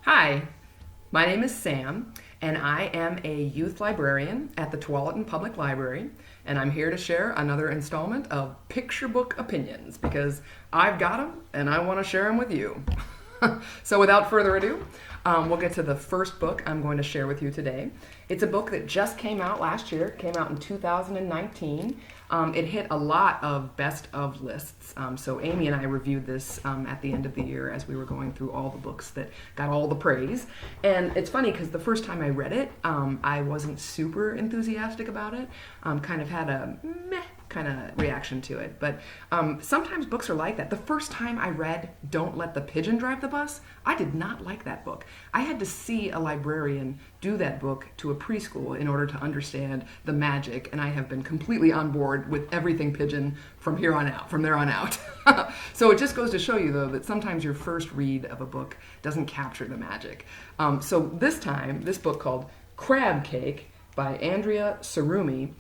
Hi, my name is Sam, and I am a youth librarian at the Tualatin Public Library, and I'm here to share another installment of Picture Book Opinions because I've got them and I want to share them with you. So, without further ado, we'll get to the first book I'm going to share with you today. It's a book that just came out last year, came out in 2019. It hit a lot of best of lists. So Amy and I reviewed this at the end of the year as we were going through all the books that got all the praise. And it's funny because the first time I read it, I wasn't super enthusiastic about it. Kind of had a meh kind of reaction to it. But sometimes books are like that. The first time I read Don't Let the Pigeon Drive the Bus, I did not like that book. I had to see a librarian do that book to a preschool in order to understand the magic, and I have been completely on board with everything pigeon from here on out, from there on out. So it just goes to show you, though, that sometimes your first read of a book doesn't capture the magic. So this time, this book called Crab Cake by Andrea Sarumi.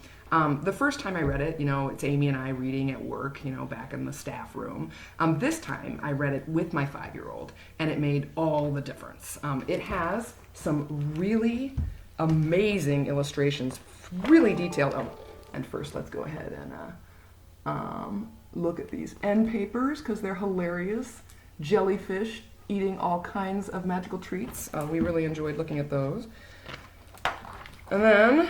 The first time I read it, it's Amy and I reading at work, back in the staff room. This time I read it with my 5-year-old, and it made all the difference. It has some really amazing illustrations, really detailed. Oh, and first let's go ahead and look at these end papers because they're hilarious. Jellyfish eating all kinds of magical treats. We really enjoyed looking at those. And then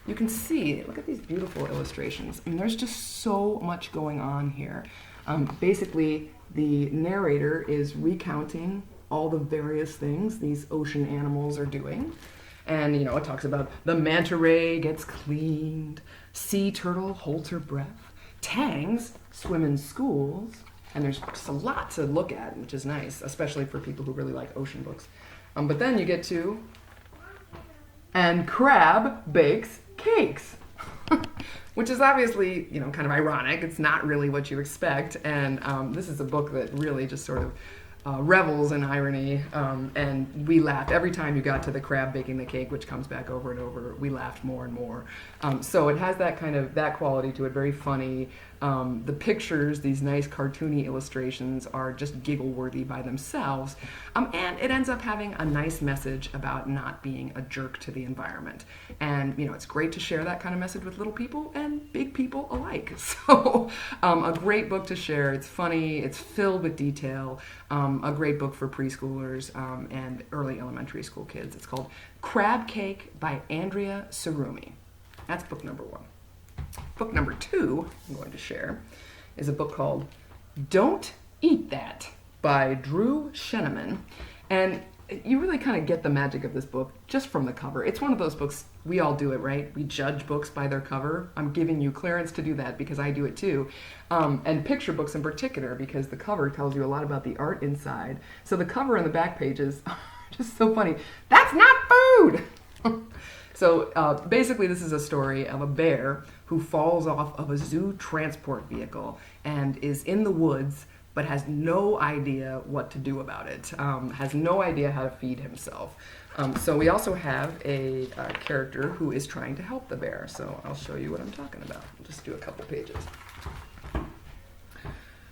you can see, look at these beautiful illustrations. I mean, there's just so much going on here. Basically, the narrator is recounting all the various things these ocean animals are doing. And, it talks about the manta ray gets cleaned, sea turtle holds her breath, tangs swim in schools, and there's just a lot to look at, which is nice, especially for people who really like ocean books. But then you get to, and crab bakes cakes, which is obviously, kind of ironic. It's not really what you expect, and this is a book that really just sort of revels in irony, and we laughed every time you got to the crab baking the cake, which comes back over and over. We laughed more and more. So it has that quality to it, very funny. The pictures, these nice cartoony illustrations, are just giggle-worthy by themselves, and it ends up having a nice message about not being a jerk to the environment. And it's great to share that kind of message with little people and big people alike. So a great book to share. It's funny, it's filled with detail. A great book for preschoolers and early elementary school kids. It's called Crab Cake by Andrea Sarumi. That's book number 1. Book number 2 I'm going to share is a book called Don't Eat That by Drew Sheneman. And you really kind of get the magic of this book just from the cover. It's one of those books, we all do it, right? We judge books by their cover. I'm giving you clearance to do that because I do it too. And picture books in particular, because the cover tells you a lot about the art inside. So the cover and the back pages are just so funny. That's not food! So basically this is a story of a bear who falls off of a zoo transport vehicle and is in the woods but has no idea what to do about it, has no idea how to feed himself. So we also have a character who is trying to help the bear. So I'll show you what I'm talking about. I'll just do a couple pages.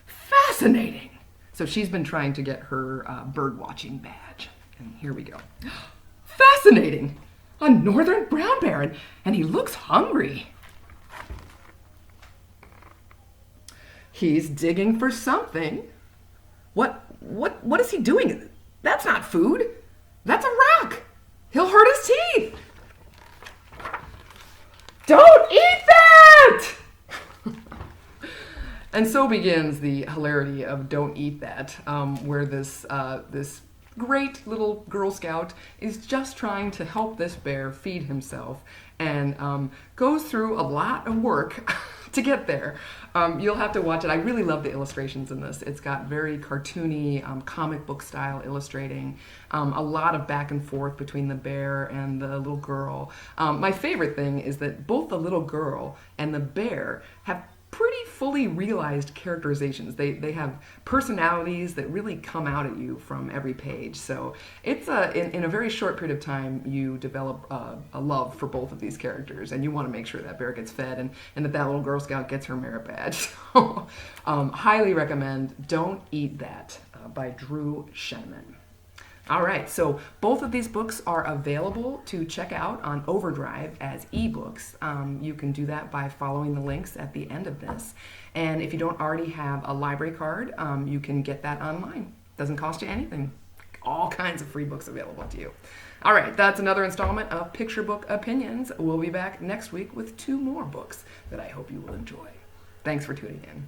Fascinating! So she's been trying to get her bird watching badge. And here we go. Fascinating! A northern brown bear, and he looks hungry. He's digging for something. What is he doing? That's not food. That's a rock. He'll hurt his teeth. Don't eat that! And so begins the hilarity of Don't Eat That, where this great little Girl Scout is just trying to help this bear feed himself and goes through a lot of work to get there. You'll have to watch it. I really love the illustrations in this. It's got very cartoony, comic book style illustrating, a lot of back and forth between the bear and the little girl. My favorite thing is that both the little girl and the bear have pretty fully realized characterizations. They have personalities that really come out at you from every page. So it's in a very short period of time, you develop a love for both of these characters, and you want to make sure that bear gets fed and that little Girl Scout gets her merit badge. So highly recommend Don't Eat That by Drew Sheneman. All right, so both of these books are available to check out on Overdrive as ebooks. You can do that by following the links at the end of this. And if you don't already have a library card, you can get that online. Doesn't cost you anything. All kinds of free books available to you. All right, that's another installment of Picture Book Opinions. We'll be back next week with 2 more books that I hope you will enjoy. Thanks for tuning in.